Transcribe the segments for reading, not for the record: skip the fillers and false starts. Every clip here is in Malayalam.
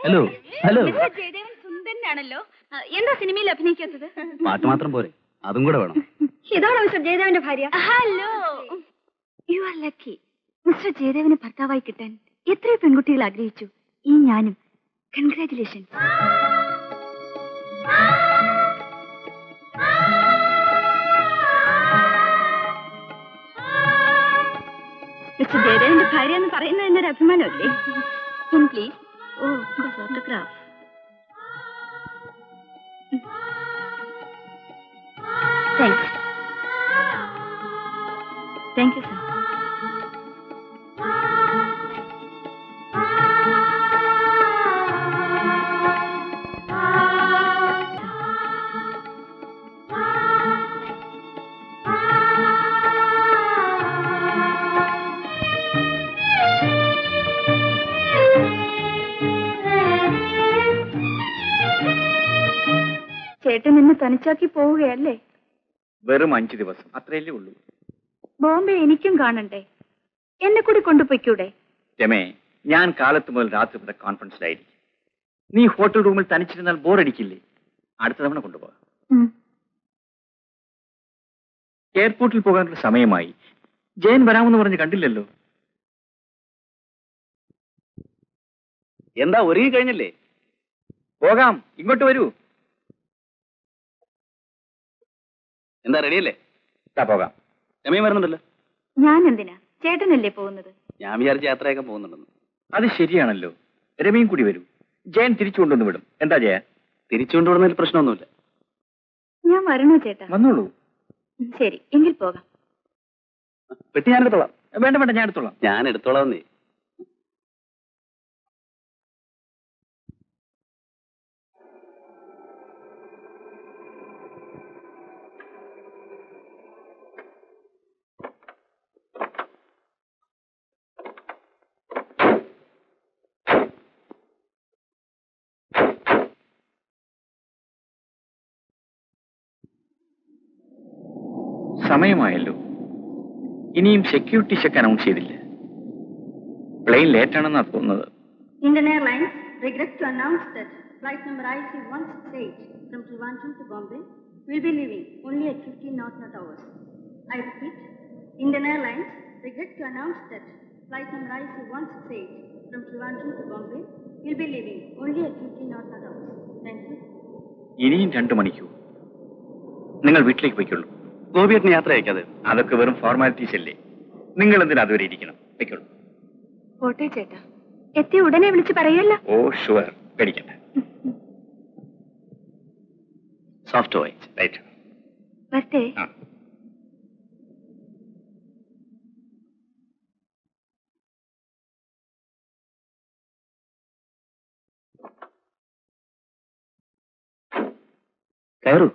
Hello hello. ജയദേവൻ സുന്ദരനാണല്ലോ. എന്താ സിനിമയിൽ അഭിനയിക്കാത്തത്? പാട്ട് മാത്രം പോരെ, അതും കൂടെ വേണം. ഇതാണോ മിസ്റ്റർ ജയദേവന്റെ ഭാര്യ? Hello, you are lucky. Mister ജയദേവന് ഭർത്താവായി കിട്ടാൻ എത്രയോ പെൺകുട്ടികൾ ആഗ്രഹിച്ചു, ഈ ഞാനും. കൺഗ്രാറ്റുലേഷൻ. മിസ്റ്റർ ജയദേവന്റെ ഭാര്യ എന്ന് പറയുന്നത് എന്നൊരു അഭിമാനമല്ലേ? Please. Oh, photograph. Thanks. Thank you sir. ചേട്ടൻ എന്നെ തനിച്ചാക്കി പോവുകയല്ലേ? വെറും 5 ദിവസം, അത്രയല്ലേ ഉള്ളൂ. ബോംബെ എനിക്കും കാണണ്ടേ? എന്നെ കൂടി കൊണ്ടുപോയിക്കൂടെ? രമേ, ഞാൻ കാലത്ത് മുതൽ രാത്രി വരെ കോൺഫറൻസിലായിരിക്കും. നീ ഹോട്ടൽ റൂമിൽ തനിച്ചിരുന്നാൽ ബോറടിക്കില്ലേ? അടുത്ത തവണ കൊണ്ടുപോകാം. എയർപോർട്ടിൽ പോകാനുള്ള സമയമായി. ജയൻ വരാമെന്ന് പറഞ്ഞ് കണ്ടില്ലല്ലോ. എന്താ, ഒരുങ്ങി കഴിഞ്ഞല്ലേ? പോകാം, ഇങ്ങോട്ട് വരൂ. എന്താ, റെഡിയല്ലേ? പോകാം. രമയും വരുന്നുണ്ടല്ലോ. ഞാൻ എന്തിനാ? ചേട്ടനല്ലേ പോകുന്നത്? ഞാൻ വിചാരിച്ച യാത്രയൊക്കെ പോകുന്നുണ്ടെന്ന്. അത് ശരിയാണല്ലോ, രമയും കൂടി വരൂ. ജയൻ തിരിച്ചു കൊണ്ടുവന്ന് വിടും. എന്താ ജയ? തിരിച്ചു കൊണ്ടുവിടുന്നതിൽ പ്രശ്നമൊന്നുമില്ല. ഞാൻ വരണോ ചേട്ടാ? വന്നോളൂ. ശരി, എങ്കിൽ പോകാം. പെട്ടി ഞാൻ എടുത്തോളാം. വേണ്ട വേണ്ട, ഞാൻ എടുത്തോളാം. ഞാൻ എടുത്തോളാം. നീ സമയമായല്ലോ. ഇനിയും സെക്യൂരിറ്റി ചെക്ക് അനൗൺസ് ചെയ്തില്ല. പ്ലെയിൻ ലേറ്റ് ആണെന്നാ തോന്നുന്നത്. Indian Airlines regrets to announce that flight number IC-168 from Trivandrum to Bombay will be leaving only at 15 knot hours. I repeat, Indian Airlines regrets to announce that flight number IC-168 from Trivandrum to Bombay will be leaving only at 15 knot hours. Thank you. ഇനിയും 2 മണിക്കൂർ. നിങ്ങൾ വീട്ടിലേക്ക് പോയിക്കൊള്ളൂ. ഗോപിയേട്ടന് യാത്ര അയക്കാതെ. അതൊക്കെ വെറും ഫോർമാലിറ്റീസ് അല്ലേ. നിങ്ങൾ എന്തിനാ അതുവരെ ഇരിക്കണം? വെക്കുള്ളൂ. പോട്ടെ ചേട്ടാ, എത്തി ഉടനെ വിളിച്ച് പറയല്ല. ഓ ഷുവർ, പേടിക്കണ്ട. Soft voice, right. വരട്ടെ. കയറൂ.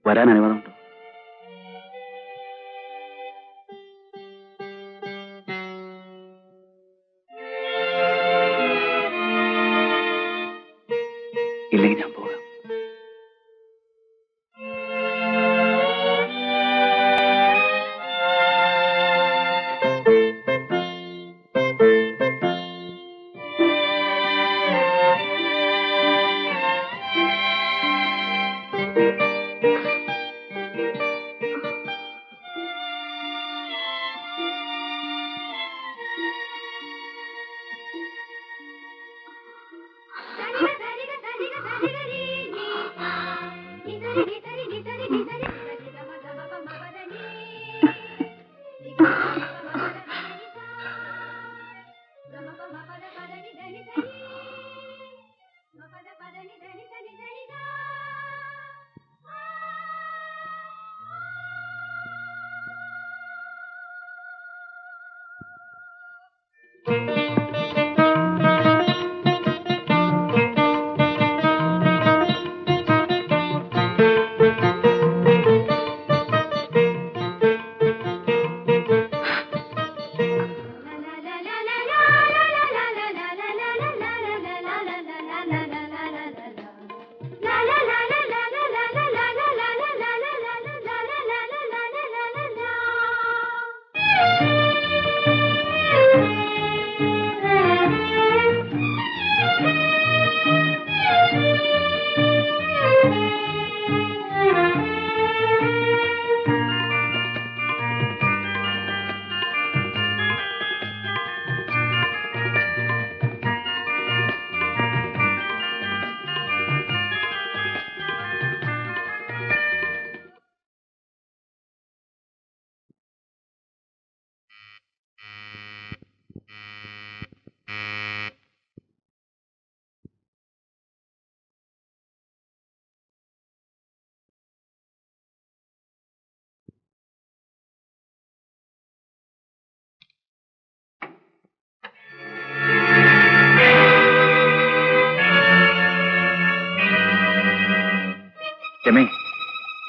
വരാൻ അനുവാദമുണ്ടോ? ഇല്ലെങ്കിൽ ഞാൻ പോകാം.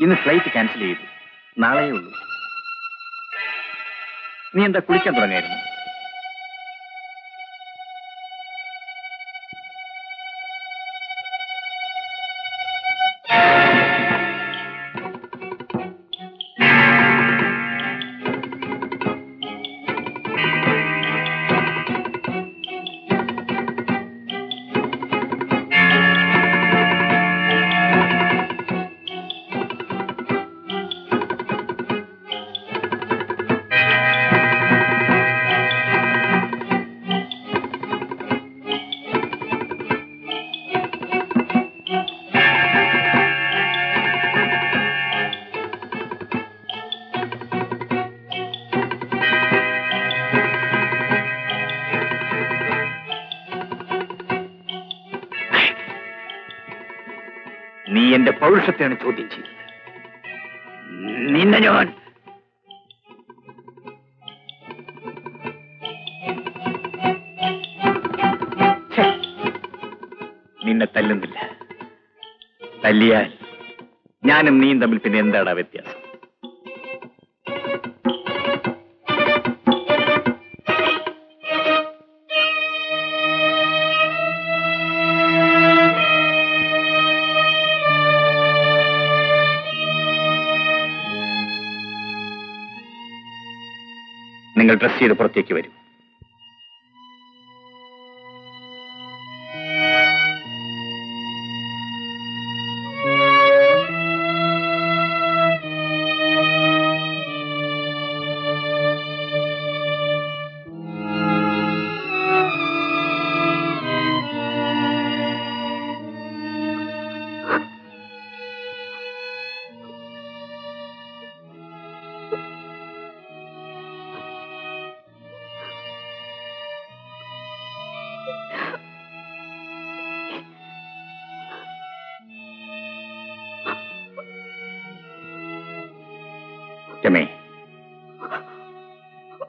ഇന്ന് ഫ്ലൈറ്റ് ക്യാൻസൽ ചെയ്തു. നാളെയേ ഉള്ളൂ. നീ എന്താ കുളിക്കാൻ തുടങ്ങിയായിരുന്നു? നീ എന്റെ പൗരുഷത്തെയാണ് ചോദ്യം ചെയ്തത്. നിന്നെ ഞാൻ നിന്നെ തല്ലുന്നില്ല. തല്ലിയാൽ ഞാനും നീയും തമ്മിൽ പിന്നെ എന്താടാ വ്യത്യാസം? നിങ്ങൾ ഡ്രസ് ചെയ്ത് പുറത്തേക്ക് വരും. രമേ,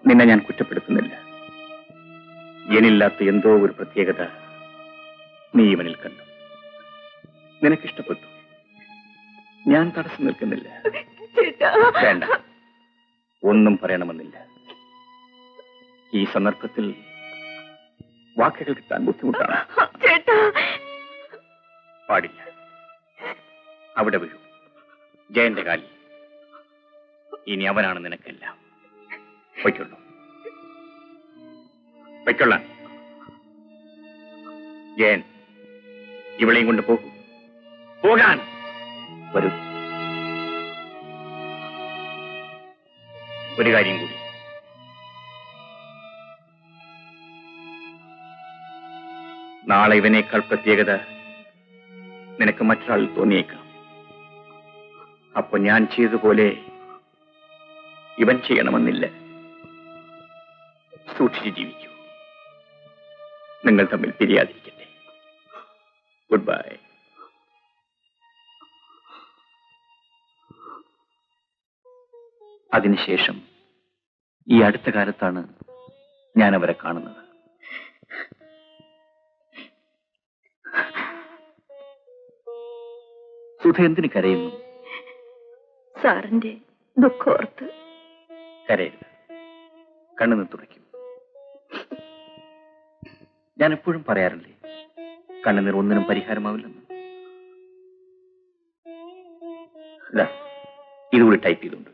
നിന്നെ ഞാൻ കുറ്റപ്പെടുത്തുന്നില്ല. എന്നില്ലാത്ത എന്തോ ഒരു പ്രത്യേകത നീ ഇവനിൽ കണ്ടു. നിനക്കിഷ്ടപ്പെട്ടു. ഞാൻ തടസ്സം നിൽക്കുന്നില്ല. വേണ്ട, ഒന്നും പറയണമെന്നില്ല. ഈ സന്ദർഭത്തിൽ വാക്കുകൾ കിട്ടാൻ ബുദ്ധിമുട്ടാണ്. പാടില്ല. അവിടെ വീഴൂ. ജയന്റെ കാലിൽ. ഇനി അവനാണ് നിനക്കെല്ലാം. പൊയ്ക്കൊള്ളൂ. പൊയ്ക്കൊള്ളാൻ. ജയൻ, ഇവളെയും കൊണ്ട് പോകൂ. പോകാൻ. വരൂ. ഒരു കാര്യം കൂടി. നാളെ ഇവനേക്കാൾ പ്രത്യേകത നിനക്ക് മറ്റൊരാളിൽ തോന്നിയേക്കാം. അപ്പൊ ഞാൻ ചെയ്തതുപോലെ ഇവൻ ചെയ്യണമെന്നില്ല. സൂക്ഷിച്ച് ജീവിക്കൂ. നിങ്ങൾ തമ്മിൽ പിരിയാതിരിക്കട്ടെ. Good bye. അതിനുശേഷം ഈ അടുത്ത കാലത്താണ് ഞാൻ അവരെ കാണുന്നത്. സുധ എന്തിന് കരയുന്നു? സാറിന്റെ ദുഃഖോർത്ത്. കരയരുത്. കണ്ണുനിന്ന് തുടയ്ക്കും. ഞാൻ എപ്പോഴും പറയാറില്ലേ, കണ്ണുനീർ ഒന്നിനും പരിഹാരമാവില്ലെന്ന്. ഇതുകൂടി ടൈപ്പ് ചെയ്തുകൊണ്ട്